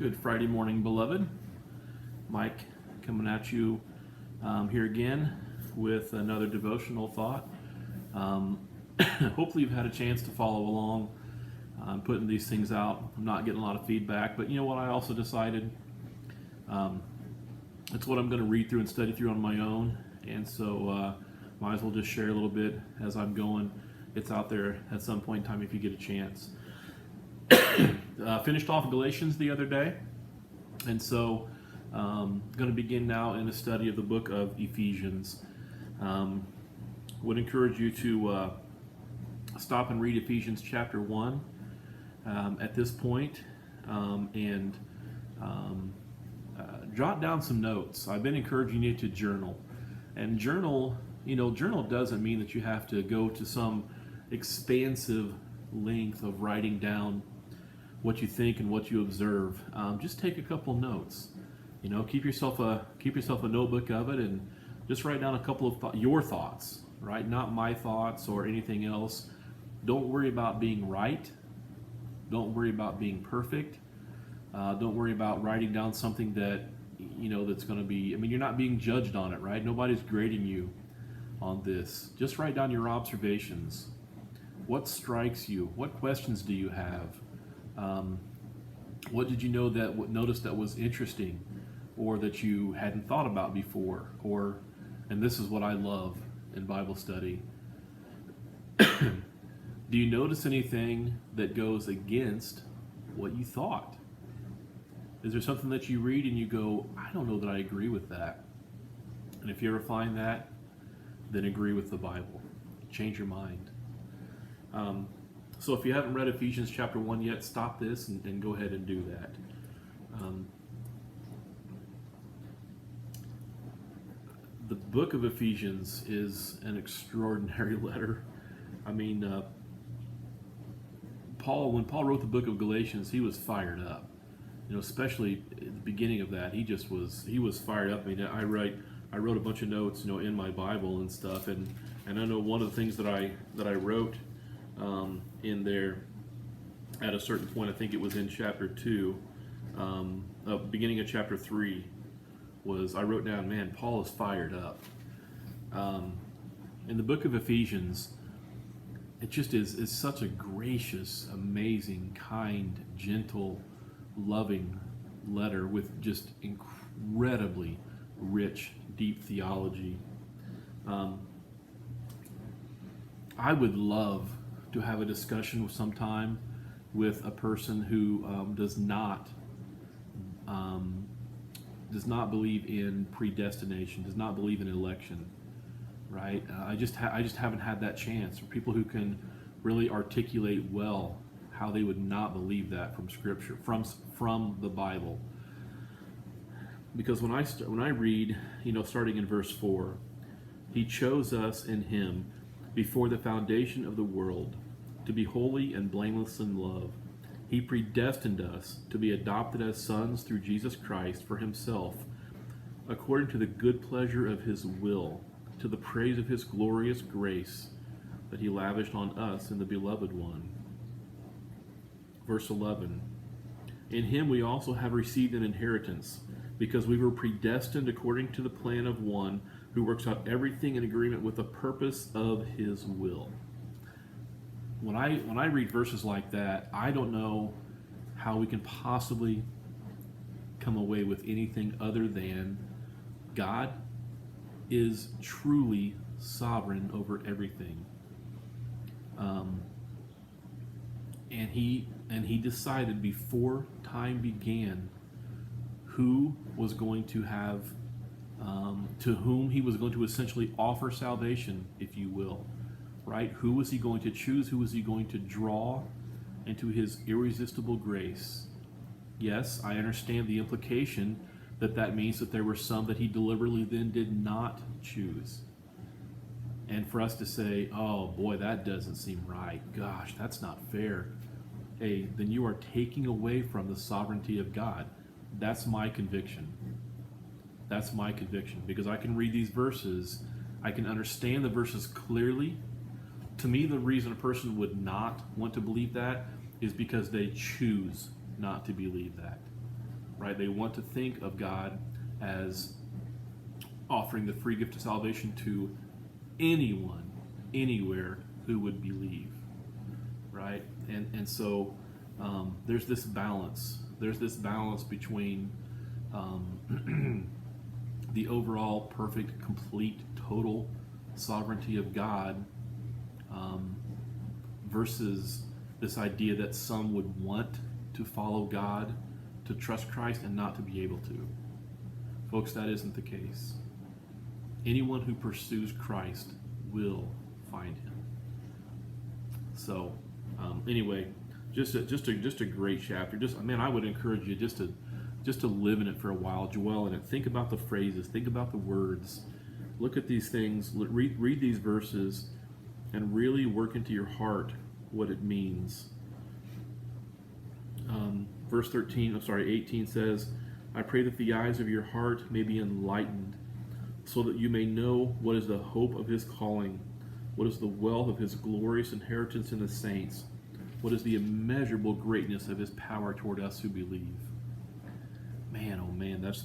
Good Friday morning, beloved. Mike coming at you here again with another devotional thought. Hopefully you've had a chance to follow along. I'm putting these things out. I'm not getting a lot of feedback, but you know what? I also decided it's what I'm going to read through and study through on my own, and so might as well just share a little bit as I'm going. It's out there at some point in time if you get a chance. Finished off Galatians the other day, and so going to begin now in a study of the book of Ephesians. Would encourage you to stop and read Ephesians chapter 1 at this point, and jot down some notes. I've been encouraging you to journal, and journal doesn't mean that you have to go to some expansive length of writing down what you think and what you observe. Just take a couple notes. Keep yourself a notebook of it, and just write down a couple of your thoughts. Right, not my thoughts or anything else. Don't worry about being right. Don't worry about being perfect. Don't worry about writing down something that that's going to be. You're not being judged on it, right? Nobody's grading you on this. Just write down your observations. What strikes you? What questions do you have? What did you notice that was interesting, or that you hadn't thought about before? And this is what I love in Bible study. Do you notice anything that goes against what you thought? Is there something that you read and you go, I don't know that I agree with that? And if you ever find that, then agree with the Bible. Change your mind. So if you haven't read Ephesians chapter 1 yet, stop this and go ahead and do that. The book of Ephesians is an extraordinary letter. When Paul wrote the book of Galatians, he was fired up. Especially at the beginning of that, he was fired up. I wrote a bunch of notes, in my Bible and stuff, and I know one of the things that I wrote in there at a certain point, I think it was in chapter 2, beginning of chapter 3, I wrote down, man, Paul is fired up. In the book of Ephesians, it just is such a gracious, amazing, kind, gentle, loving letter with just incredibly rich, deep theology. I would love to have a discussion sometime with a person who does not believe in predestination, does not believe in election, right? I just haven't had that chance. For people who can really articulate well how they would not believe that from Scripture, from the Bible. Because when I read, starting in verse 4, He chose us in Him before the foundation of the world to be holy and blameless in love. He predestined us to be adopted as sons through Jesus Christ for Himself, according to the good pleasure of His will, to the praise of His glorious grace that He lavished on us in the Beloved One. Verse 11, in Him we also have received an inheritance, because we were predestined according to the plan of One who works out everything in agreement with the purpose of His will. When I read verses like that, I don't know how we can possibly come away with anything other than God is truly sovereign over everything. And he decided before time began who was going to have, to whom He was going to essentially offer salvation, if you will. Right? Who was He going to choose? Who was He going to draw into His irresistible grace? Yes, I understand the implication that means that there were some that He deliberately then did not choose. And for us to say, oh boy, that doesn't seem right. Gosh, that's not fair. Hey, then you are taking away from the sovereignty of God. That's my conviction. That's my conviction. Because I can read these verses, I can understand the verses clearly. To me, the reason a person would not want to believe that is because they choose not to believe that. right? They want to think of God as offering the free gift of salvation to anyone, anywhere who would believe, right? And so there's this balance. There's this balance between the overall perfect, complete, total sovereignty of God versus this idea that some would want to follow God, to trust Christ, and not to be able to. Folks, that isn't the case. Anyone who pursues Christ will find him. So, anyway, just a great chapter. I would encourage you just to live in it for a while, dwell in it. Think about the phrases. Think about the words. Look at these things. Read these verses, and really work into your heart what it means. Verse 18 says, "I pray that the eyes of your heart may be enlightened, so that you may know what is the hope of his calling, what is the wealth of his glorious inheritance in the saints, what is the immeasurable greatness of his power toward us who believe." Man, oh man, that's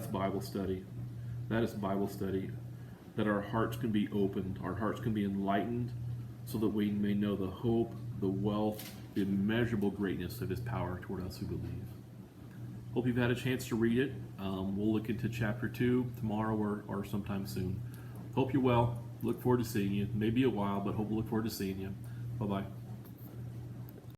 Bible study. That is Bible study. That our hearts can be opened, our hearts can be enlightened, so that we may know the hope, the wealth, the immeasurable greatness of his power toward us who believe. Hope you've had a chance to read it. We'll look into chapter 2 tomorrow or sometime soon. Hope you're well. Look forward to seeing you. Maybe a while, but look forward to seeing you. Bye-bye.